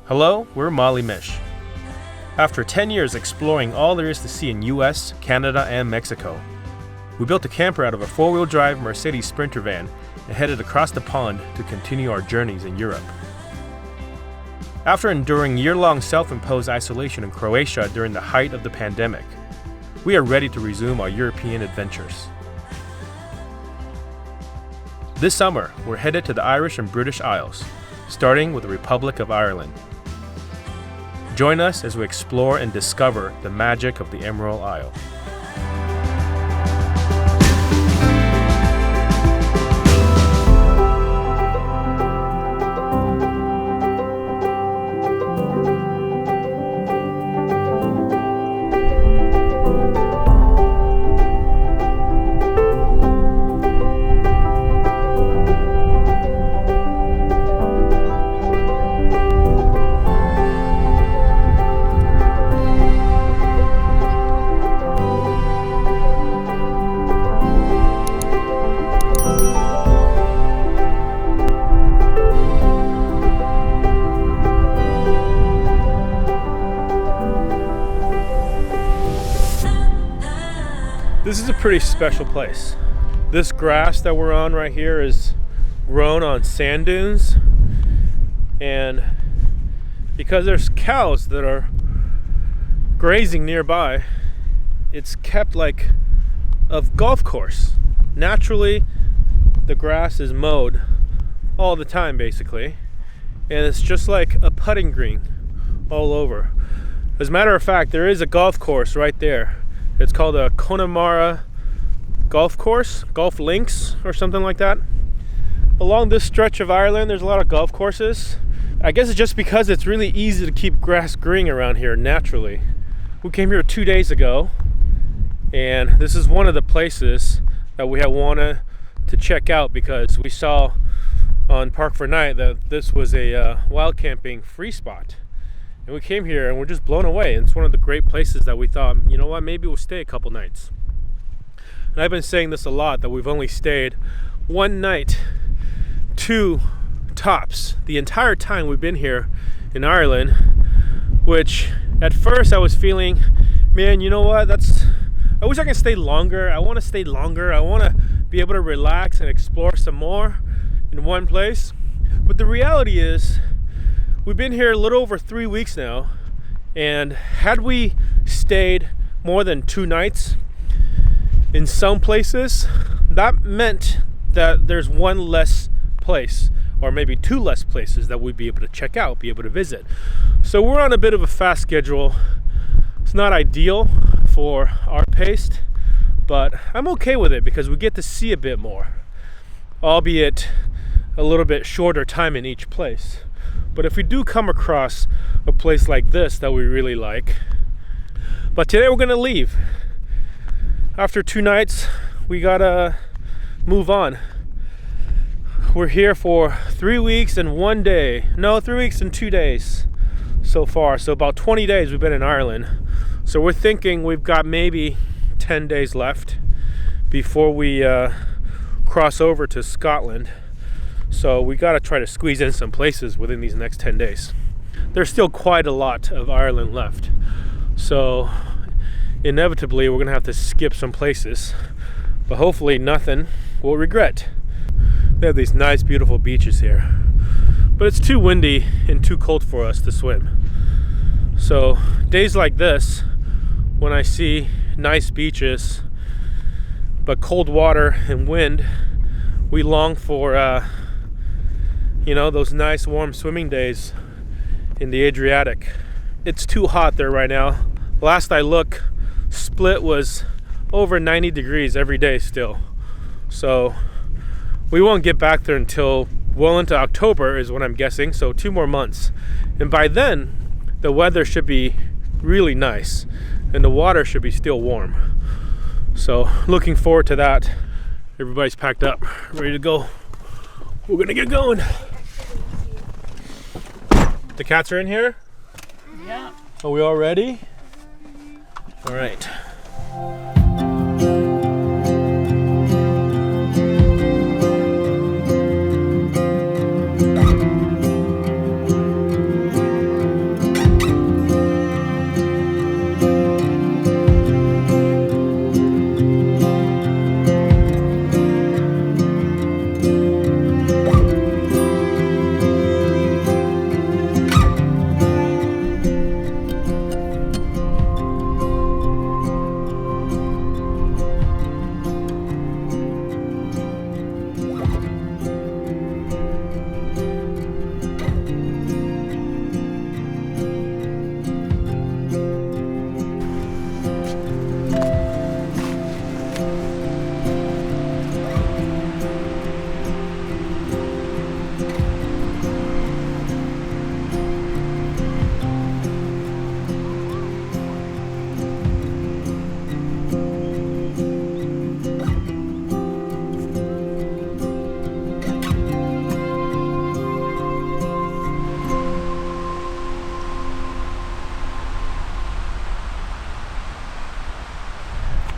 Hello, we're Molly Mish. After 10 years exploring all there is to see in US, Canada, and Mexico, we built a camper out of a 4-wheel drive Mercedes Sprinter van and headed across the pond to continue our journeys in Europe. After enduring year-long self-imposed isolation in Croatia during the height of the pandemic, we are ready to resume our European adventures. This summer, we're headed to the Irish and British Isles, starting with the Republic of Ireland. Join us as we explore and discover the magic of the Emerald Isle. This is a pretty special place. This grass that we're on right here is grown on sand dunes, and because there's cows that are grazing nearby, it's kept like a golf course. Naturally, the grass is mowed all the time basically, and it's just like a putting green all over. As a matter of fact, there is a golf course right there. It's called a Connemara golf course, golf links or something like that. Along this stretch of Ireland, there's a lot of golf courses. I guess it's just because it's really easy to keep grass green around here naturally. We came here 2 days ago, and this is one of the places that we had wanted to check out because we saw on Park 4 Night that this was a wild camping free spot. And we came here and we're just blown away. It's one of the great places that we thought, you know what, maybe we'll stay a couple nights. And I've been saying this a lot, that we've only stayed one night, 2 tops, the entire time we've been here in Ireland, which at first I was feeling, man, you know what, I wish I could stay longer. I want to stay longer. I want to be able to relax and explore some more in one place. But the reality is, we've been here a little over 3 weeks now, and had we stayed more than 2 nights in some places, that meant that there's one less place, or maybe 2 less places that we'd be able to check out, be able to visit. So we're on a bit of a fast schedule. It's not ideal for our pace, but I'm okay with it because we get to see a bit more, albeit a little bit shorter time in each place. But if we do come across a place like this that we really like, but today we're gonna leave. After 2 nights, we gotta move on. We're here for 3 weeks and 1 day. No, 3 weeks and 2 days so far. So about 20 days we've been in Ireland. So we're thinking we've got maybe 10 days left before we cross over to Scotland. So we got to try to squeeze in some places within these next 10 days. There's still quite a lot of Ireland left. So inevitably we're going to have to skip some places. But hopefully nothing we'll regret. They have these nice beautiful beaches here. But it's too windy and too cold for us to swim. So days like this, when I see nice beaches but cold water and wind, we long for those nice warm swimming days in the Adriatic. It's too hot there right now. Last I looked, Split was over 90 degrees every day still. So we won't get back there until well into October is what I'm guessing, so 2 more months. And by then, the weather should be really nice and the water should be still warm. So looking forward to that. Everybody's packed up, ready to go. We're gonna get going. The cats are in here? Yeah. Are we all ready? All right.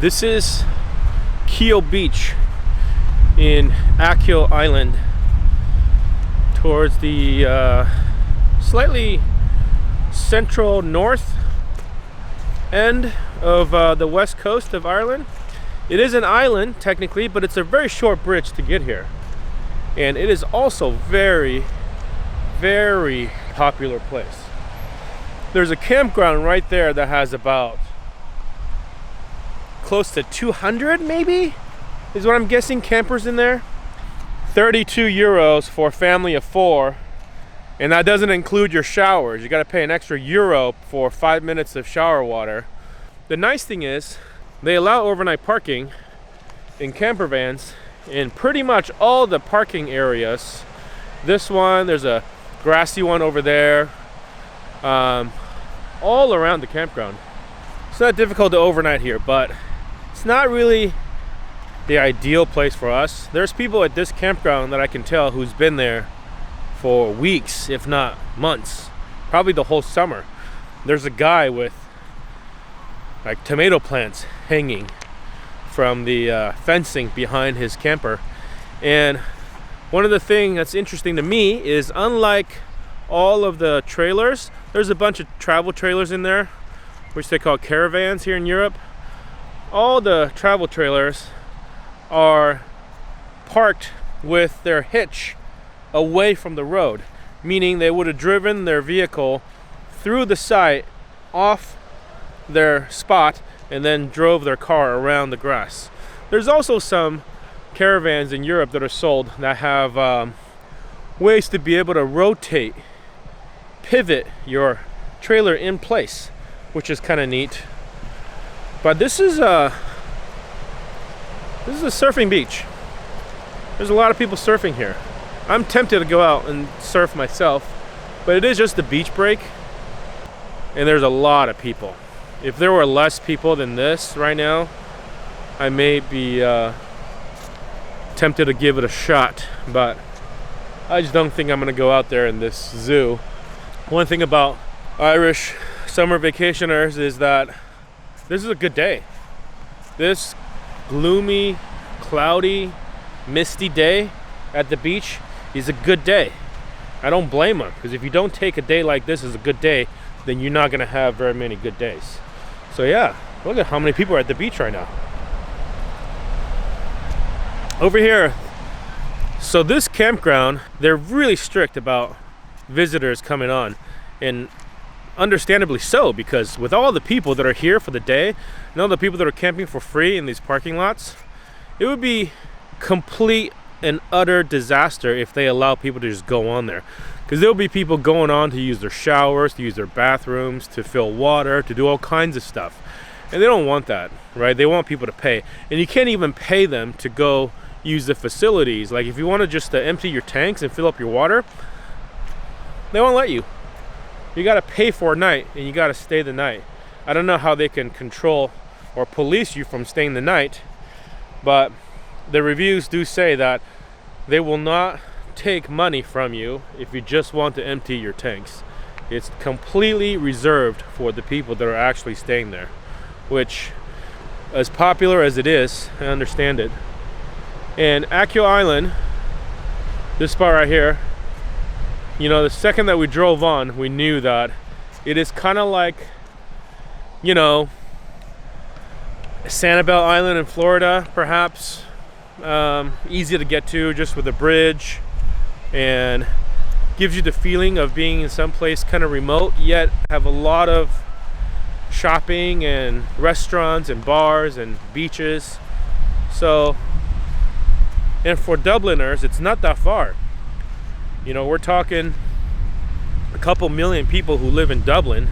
This is KEEL Beach in Achill Island, towards the slightly central north end of the west coast of Ireland. It is an island technically, but it's a very short bridge to get here, and it is also very, very popular place. There's a campground right there that has about close to 200 maybe is what I'm guessing campers in there. 32 euros for a family of 4, and that doesn't include your showers. You got to pay an extra euro for 5 minutes of shower water. The nice thing is they allow overnight parking in camper vans in pretty much all the parking areas. This one, there's a grassy one over there, all around the campground. It's not difficult to overnight here, but it's not really the ideal place for us. There's people at this campground that I can tell who's been there for weeks, if not months, probably the whole summer. There's a guy with like tomato plants hanging from the fencing behind his camper. And one of the things that's interesting to me is, unlike all of the trailers, there's a bunch of travel trailers in there, which they call caravans here in Europe. All the travel trailers are parked with their hitch away from the road, meaning they would have driven their vehicle through the site, off their spot, and then drove their car around the grass. There's also some caravans in Europe that are sold that have ways to be able to rotate, pivot your trailer in place, which is kind of neat. But this is a surfing beach. There's a lot of people surfing here. I'm tempted to go out and surf myself, but it is just a beach break, and there's a lot of people. If there were less people than this right now, I may be tempted to give it a shot, but I just don't think I'm gonna go out there in this zoo. One thing about Irish summer vacationers is that this is a good day. This gloomy, cloudy, misty day at the beach is a good day. I don't blame them, because if you don't take a day like this as a good day, then you're not gonna have very many good days. So yeah, look at how many people are at the beach right now. Over here, so this campground, they're really strict about visitors coming on, and understandably so, because with all the people that are here for the day and all the people that are camping for free in these parking lots, it would be complete and utter disaster if they allow people to just go on there, because there'll be people going on to use their showers, to use their bathrooms, to fill water, to do all kinds of stuff, and they don't want that, right? They want people to pay, and you can't even pay them to go use the facilities. Like if you want to empty your tanks and fill up your water, they won't let you. You got to pay for a night, and you got to stay the night. I don't know how they can control or police you from staying the night, but the reviews do say that they will not take money from you if you just want to empty your tanks. It's completely reserved for the people that are actually staying there, which, as popular as it is, I understand it. And Achill Island, this spot right here, you know, the second that we drove on, we knew that it is kind of like, you know, Sanibel Island in Florida, perhaps. Easy to get to just with a bridge, and gives you the feeling of being in some place kind of remote, yet have a lot of shopping and restaurants and bars and beaches. So, and for Dubliners, it's not that far. You know, we're talking a couple million people who live in Dublin.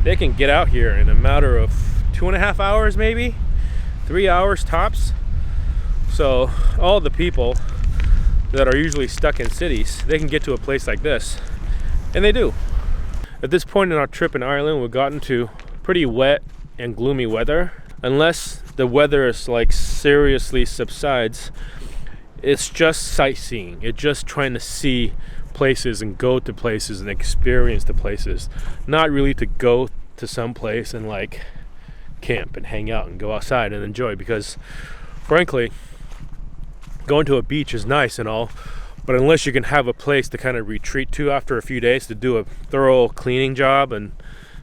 They can get out here in a matter of 2.5 hours, maybe 3 hours tops. So all the people that are usually stuck in cities, they can get to a place like this, and they do. At this point in our trip in Ireland, we've gotten to pretty wet and gloomy weather. Unless the weather is like seriously subsides, it's just sightseeing. It's just trying to see places and go to places and experience the places, not really to go to some place and like camp and hang out and go outside and enjoy, because frankly, going to a beach is nice and all, but unless you can have a place to kind of retreat to after a few days to do a thorough cleaning job and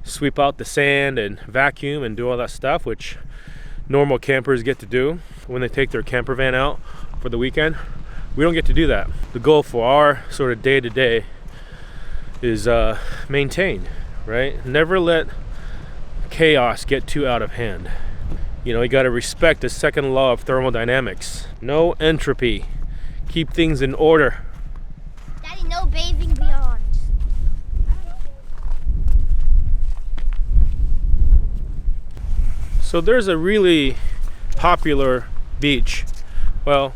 sweep out the sand and vacuum and do all that stuff, which normal campers get to do when they take their camper van out for the weekend, we don't get to do that. The goal for our sort of day-to-day is maintain, right? Never let chaos get too out of hand. You know, you got to respect the second law of thermodynamics. No entropy. Keep things in order. Daddy, no bathing beyond. So there's a really popular beach. Well,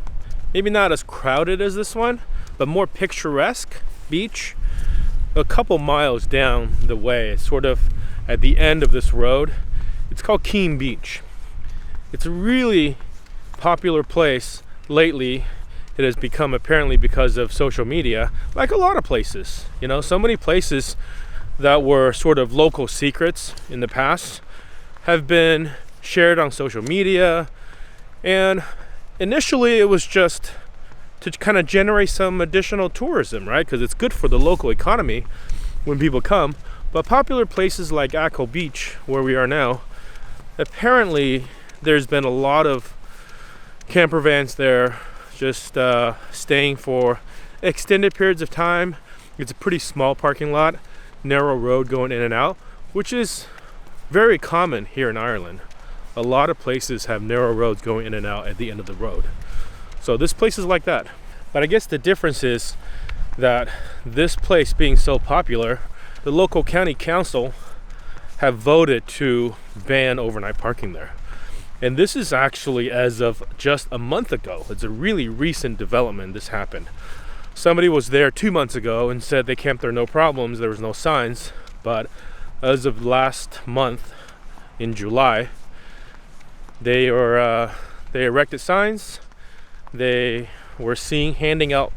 maybe not as crowded as this one, but more picturesque beach. A couple miles down the way, sort of at the end of this road. It's called KEEL Beach. It's a really popular place lately. It has become, apparently because of social media, like a lot of places. You know, so many places that were sort of local secrets in the past have been shared on social media. And initially it was just to kind of generate some additional tourism, right? Because it's good for the local economy when people come. But popular places like Achill Beach, where we are now, apparently there's been a lot of camper vans there just staying for extended periods of time. It's a pretty small parking lot, narrow road going in and out, which is very common here in Ireland. A lot of places have narrow roads going in and out at the end of the road. So this place is like that. But I guess the difference is that this place being so popular, the local county council have voted to ban overnight parking there. And this is actually as of just a month ago. It's a really recent development. This happened. Somebody was there 2 months ago and said they camped there no problems, there was no signs. But as of last month in July, they erected signs. They were handing out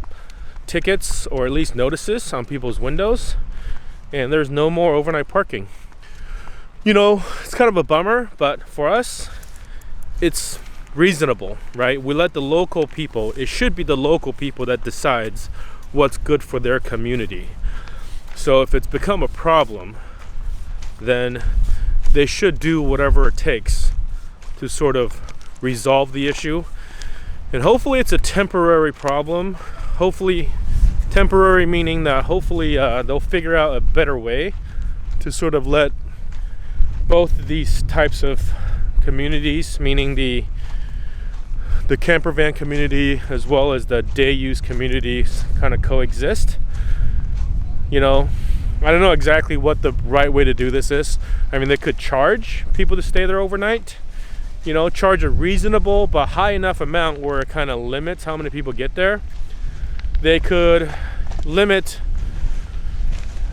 tickets, or at least notices, on people's windows, and there's no more overnight parking. You know, it's kind of a bummer, but for us, it's reasonable, right? We let the local people, it should be the local people that decides what's good for their community. So if it's become a problem, then they should do whatever it takes to sort of resolve the issue. And hopefully it's a temporary problem. Hopefully, temporary meaning that hopefully they'll figure out a better way to sort of let both these types of communities, meaning the camper van community as well as the day use communities, kind of coexist. You know, I don't know exactly what the right way to do this is. I mean, they could charge people to stay there overnight. You know, charge a reasonable but high enough amount where it kind of limits how many people get there. They could limit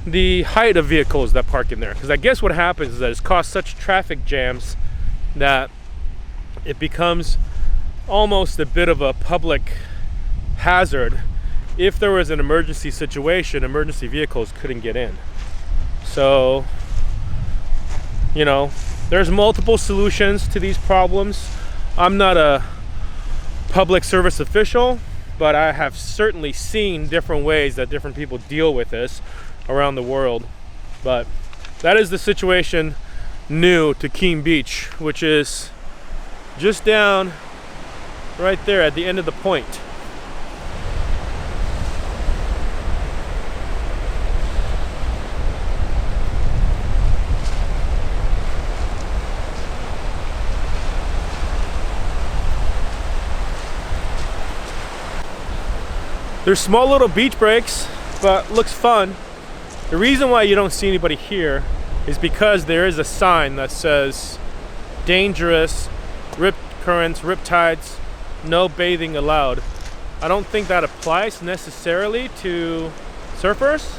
the height of vehicles that park in there, because I guess what happens is that it's caused such traffic jams that it becomes almost a bit of a public hazard. If there was an emergency situation, emergency vehicles couldn't get in. So, you know, there's multiple solutions to these problems. I'm not a public service official, but I have certainly seen different ways that different people deal with this around the world. But that is the situation new to KEEL Beach, which is just down right there at the end of the point. There's small little beach breaks, but looks fun. The reason why you don't see anybody here is because there is a sign that says dangerous, rip currents, rip tides, no bathing allowed. I don't think that applies necessarily to surfers,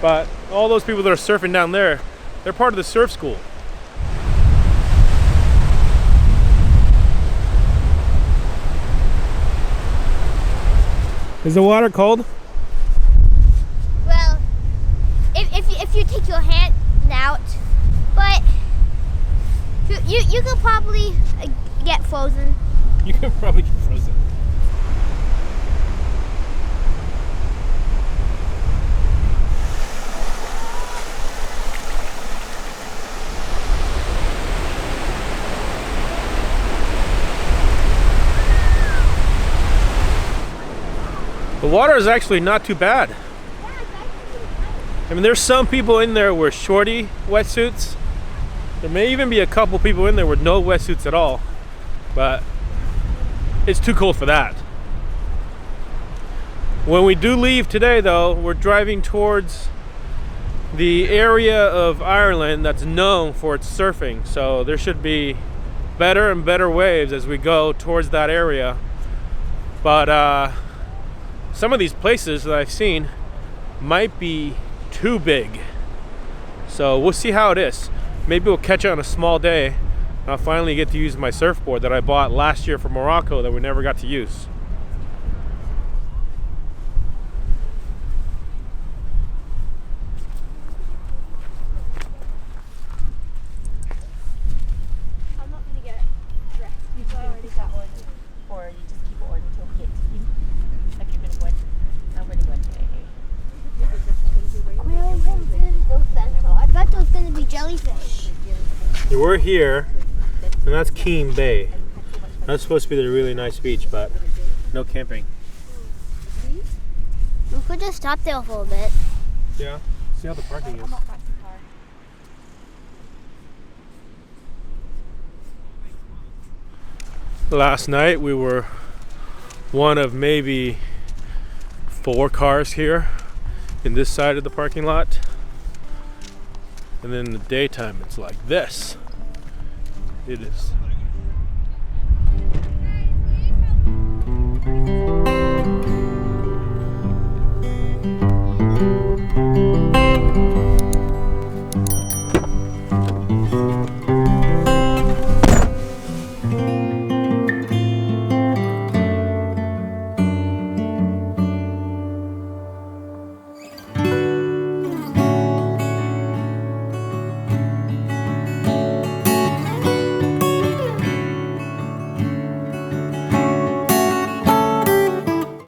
but all those people that are surfing down there, they're part of the surf school. Is the water cold? Well, if you take your hand out, but You could probably get frozen. You can probably get frozen. The water is actually not too bad. I mean, there's some people in there with shorty wetsuits. There may even be a couple people in there with no wetsuits at all, but it's too cold for that. When we do leave today though, we're driving towards the area of Ireland that's known for its surfing. So there should be better and better waves as we go towards that area. But some of these places that I've seen might be too big. So we'll see how it is. Maybe we'll catch it on a small day and I'll finally get to use my surfboard that I bought last year from Morocco that we never got to use. I'm not gonna get dressed. You've already got one, or you just keep it on until we get to you. Like you're gonna go in. I'm gonna go in today. I bet there's gonna be jellyfish. Yeah, we're here, and that's KEEL Bay. That's supposed to be the really nice beach, but no camping. We could just stop there for a bit. Yeah, see how the parking is. Last night we were one of maybe 4 cars here in this side of the parking lot. And then in the daytime it's like this. It is